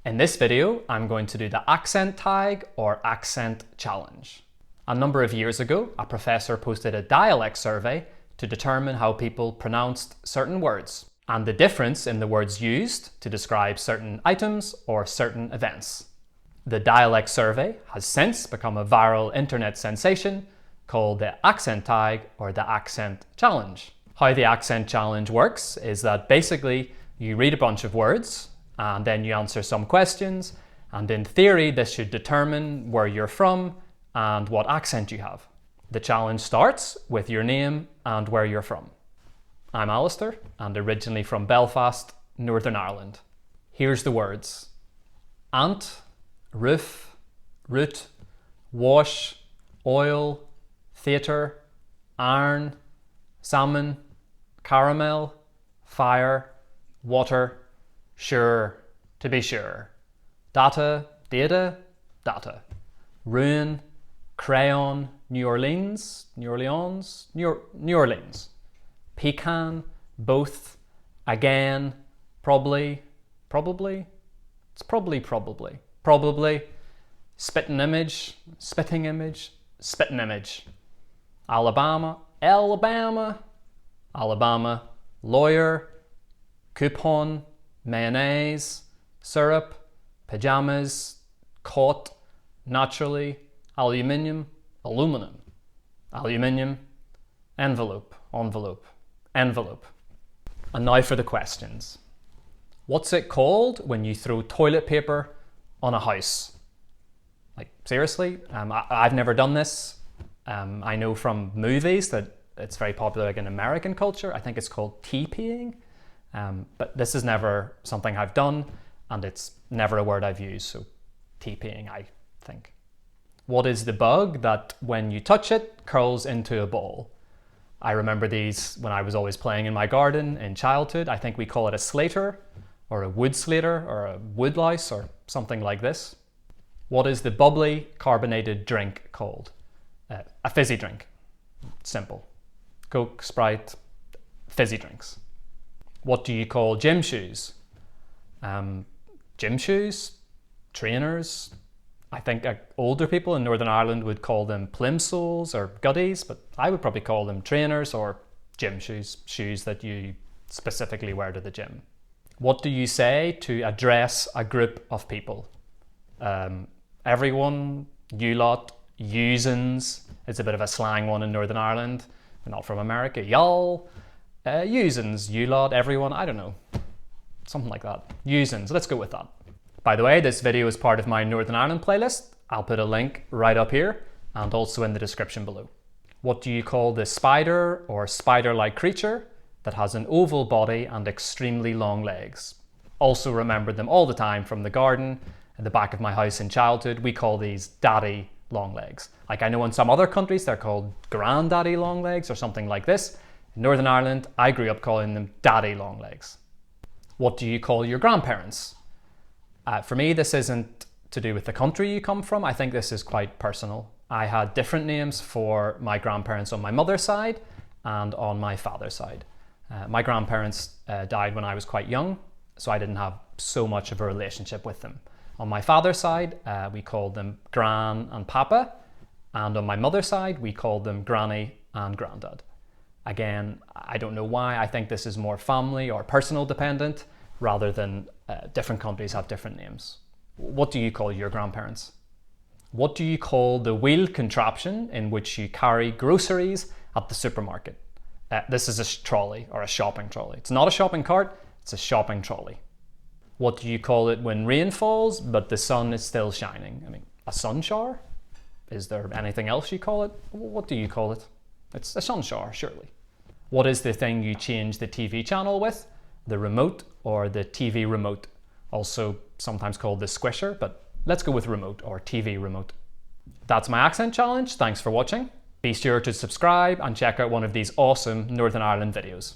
In this video, I'm going to do the accent tag or accent challenge. A number of years ago, a professor posted a dialect survey to determine how people pronounced certain words and the difference in the words used to describe certain items or certain events. The dialect survey has since become a viral internet sensation called the accent tag or the accent challenge. How the accent challenge works is that basically you read a bunch of words and then you answer some questions, and in theory this should determine where you're from and what accent you have. The challenge starts with your name and where you're from. I'm Alistair and originally from Belfast, Northern Ireland. Here's the words: ant, roof, root, wash, oil, theatre, iron, salmon, caramel, fire, water, sure, to be sure, data, data, data, ruin, crayon, New Orleans, pecan, both, again, probably, it's probably, spitting image, Alabama, lawyer, coupon, mayonnaise, syrup, pajamas, caught, naturally, aluminum, envelope. And now for the questions. What's it called when you throw toilet paper on a house? Like, seriously? I've never done this. I know from movies that it's very popular in American culture. I think it's called TPing. But this is never something I've done, and it's never a word I've used, so TPing, I think. What is the bug that when you touch it curls into a ball? I remember these when I was always playing in my garden in childhood. I think we call it a slater, or a wood slater, or a woodlouse, or something like this. What is the bubbly carbonated drink called? A fizzy drink. Simple. Coke, Sprite, fizzy drinks. What do you call gym shoes? Gym shoes? Trainers? I think older people in Northern Ireland would call them plimsolls or guddies, but I would probably call them trainers or gym shoes, shoes that you specifically wear to the gym. What do you say to address a group of people? Everyone, you lot, usins. It's a bit of a slang one in Northern Ireland. We're not from America. Y'all. Usins, you lot, everyone, I don't know. Something like that. Usins, let's go with that. By the way, this video is part of my Northern Ireland playlist. I'll put a link right up here and also in the description below. What do you call the spider or spider-like creature that has an oval body and extremely long legs? Also remember them all the time from the garden at the back of my house in childhood. We call these daddy long legs. Like, I know in some other countries they're called granddaddy long legs or something like this. In Northern Ireland, I grew up calling them daddy long legs. What do you call your grandparents? For me, this isn't to do with the country you come from. I think this is quite personal. I had different names for my grandparents on my mother's side and on my father's side. My grandparents died when I was quite young, so I didn't have so much of a relationship with them. On my father's side, we called them Gran and Papa, and on my mother's side, we called them Granny and Grandad. Again, I don't know why. I think this is more family or personal dependent rather than different countries have different names. What do you call your grandparents? What do you call the wheeled contraption in which you carry groceries at the supermarket? This is a trolley or a shopping trolley. It's not a shopping cart, it's a shopping trolley. What do you call it when rain falls but the sun is still shining? I mean, a sun shower? Is there anything else you call it? What do you call it? It's a sun shower, surely. What is the thing you change the TV channel with? The remote or the TV remote? Also sometimes called the squisher, but let's go with remote or TV remote. That's my accent challenge. Thanks for watching. Be sure to subscribe and check out one of these awesome Northern Ireland videos.